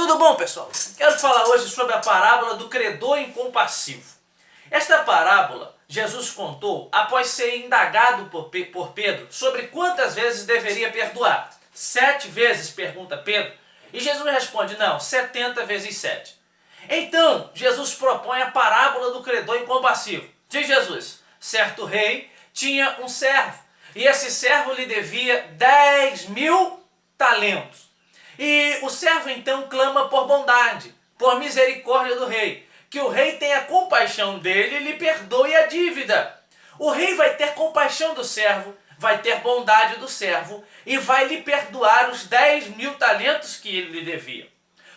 Tudo bom, pessoal? Quero falar hoje sobre a parábola do credor incompassivo. Esta parábola Jesus contou após ser indagado por Pedro sobre quantas vezes deveria perdoar. 7 vezes, pergunta Pedro, e Jesus responde, não, 70 vezes 7. Então, Jesus propõe a parábola do credor incompassivo. Diz Jesus, certo rei tinha um servo, e esse servo lhe devia 10.000 talentos. E o servo então clama por bondade, por misericórdia do rei, que o rei tenha compaixão dele e lhe perdoe a dívida. O rei vai ter compaixão do servo, vai ter bondade do servo e vai lhe perdoar os 10.000 talentos que ele lhe devia.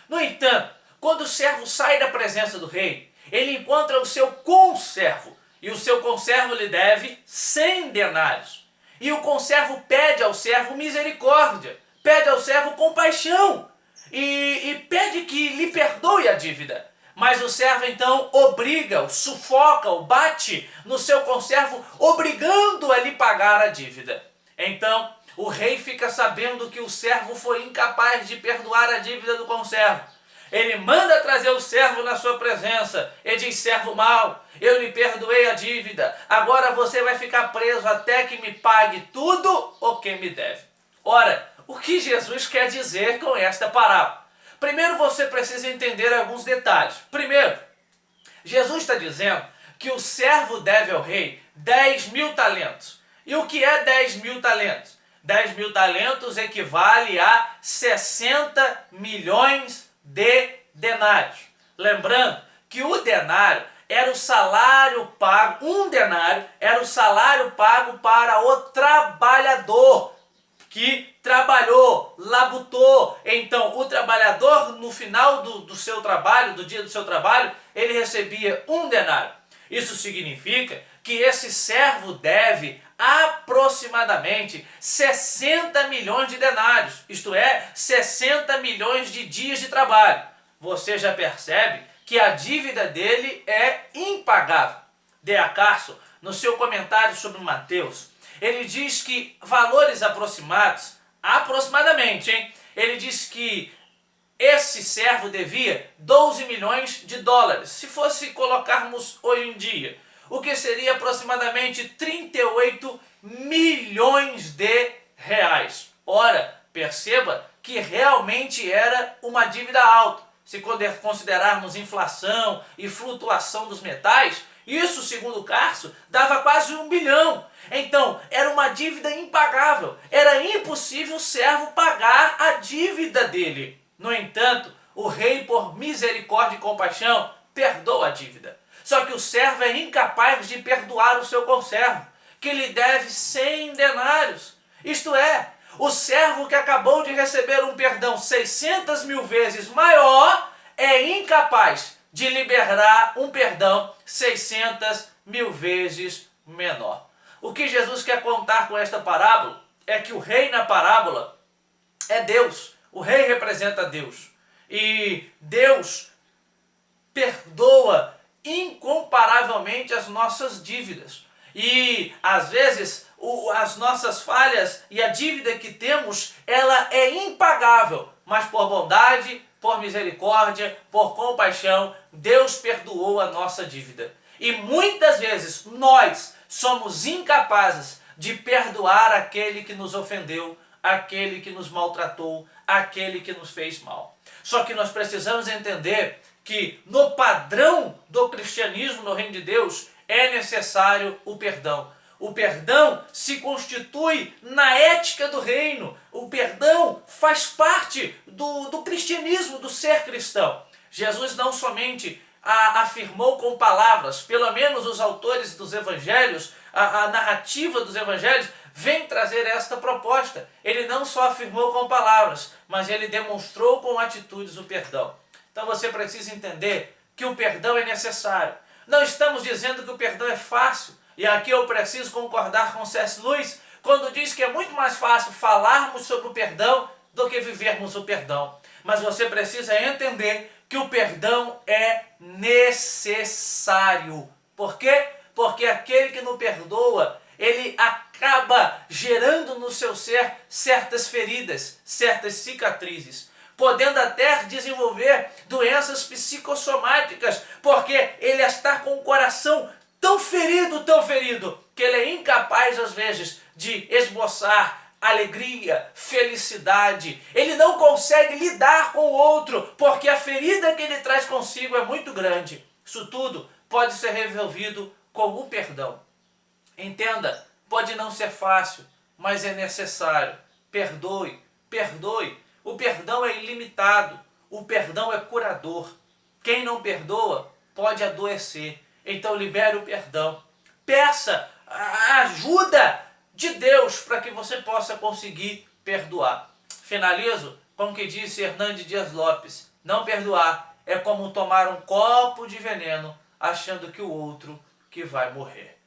No entanto, quando o servo sai da presença do rei, ele encontra o seu conservo, e o seu conservo lhe deve 100 denários. E o conservo pede ao servo misericórdia, pede ao servo compaixão e pede que lhe perdoe a dívida. Mas o servo então obriga-o, sufoca-o, bate no seu conservo, obrigando-o a lhe pagar a dívida. Então o rei fica sabendo que o servo foi incapaz de perdoar a dívida do conservo. Ele manda trazer o servo na sua presença e diz, servo mau, eu lhe perdoei a dívida, agora você vai ficar preso até que me pague tudo o que me deve. Ora, o que Jesus quer dizer com esta parábola? Primeiro você precisa entender alguns detalhes. Primeiro, Jesus está dizendo que o servo deve ao rei 10.000 talentos. E o que é 10.000 talentos? 10.000 talentos equivale a 60 milhões de denários. Lembrando que o denário era o salário pago, um denário era o salário pago para o trabalhador que trabalhou, labutou. Então o trabalhador no final do seu trabalho, do dia do seu trabalho, ele recebia um denário. Isso significa que esse servo deve aproximadamente 60 milhões de denários, isto é, 60 milhões de dias de trabalho. Você já percebe que a dívida dele é impagável. D.A. Carson, no seu comentário sobre Mateus, ele diz que valores aproximados, aproximadamente, ele diz que esse servo devia 12 milhões de dólares, se fosse colocarmos hoje em dia, o que seria aproximadamente 38 milhões de reais. Ora, perceba que realmente era uma dívida alta. Se considerarmos inflação e flutuação dos metais, isso, segundo Carso, dava quase 1 bilhão. Então, era uma dívida impagável. Era impossível o servo pagar a dívida dele. No entanto, o rei, por misericórdia e compaixão, perdoa a dívida. Só que o servo é incapaz de perdoar o seu conservo, que lhe deve 100 denários. Isto é, o servo que acabou de receber um perdão 600 mil vezes maior é incapaz de liberar um perdão 600 mil vezes menor. O que Jesus quer contar com esta parábola é que o rei na parábola é Deus. O rei representa Deus. E Deus perdoa incomparavelmente as nossas dívidas. E às vezes as nossas falhas e a dívida que temos, ela é impagável, mas por bondade, por misericórdia, por compaixão, Deus perdoou a nossa dívida. E muitas vezes nós somos incapazes de perdoar aquele que nos ofendeu, aquele que nos maltratou, aquele que nos fez mal. Só que nós precisamos entender que no padrão do cristianismo, no reino de Deus, é necessário o perdão. O perdão se constitui na ética do reino. O perdão faz parte do cristianismo, do ser cristão. Jesus não somente afirmou com palavras, pelo menos os autores dos evangelhos, a narrativa dos evangelhos, vem trazer esta proposta. Ele não só afirmou com palavras, mas ele demonstrou com atitudes o perdão. Então você precisa entender que o perdão é necessário. Não estamos dizendo que o perdão é fácil. E aqui eu preciso concordar com C.S. Lewis, quando diz que é muito mais fácil falarmos sobre o perdão do que vivermos o perdão. Mas você precisa entender que o perdão é necessário. Por quê? Porque aquele que não perdoa, ele acaba gerando no seu ser certas feridas, certas cicatrizes. podendo até desenvolver doenças psicossomáticas, porque ele está com o coração tão ferido, que ele é incapaz às vezes de esboçar alegria, felicidade. Ele não consegue lidar com o outro, porque a ferida que ele traz consigo é muito grande. Isso tudo pode ser resolvido com o perdão. Entenda, pode não ser fácil, mas é necessário. Perdoe, perdoe. O perdão é ilimitado, o perdão é curador. Quem não perdoa pode adoecer. Então libere o perdão. Peça a ajuda de Deus para que você possa conseguir perdoar. Finalizo com o que disse Hernandes Dias Lopes: não perdoar é como tomar um copo de veneno achando que o outro que vai morrer.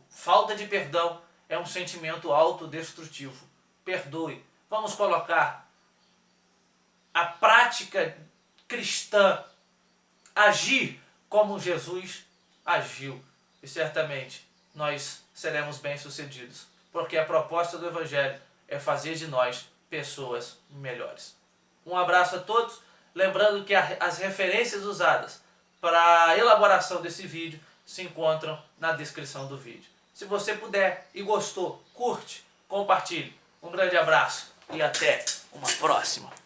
Falta de perdão é um sentimento autodestrutivo. Perdoe. Vamos colocar a prática cristã, agir como Jesus agiu. E certamente nós seremos bem-sucedidos, porque a proposta do Evangelho é fazer de nós pessoas melhores. Um abraço a todos, lembrando que as referências usadas para a elaboração desse vídeo se encontram na descrição do vídeo. Se você puder e gostou, curte, compartilhe. Um grande abraço e até uma próxima.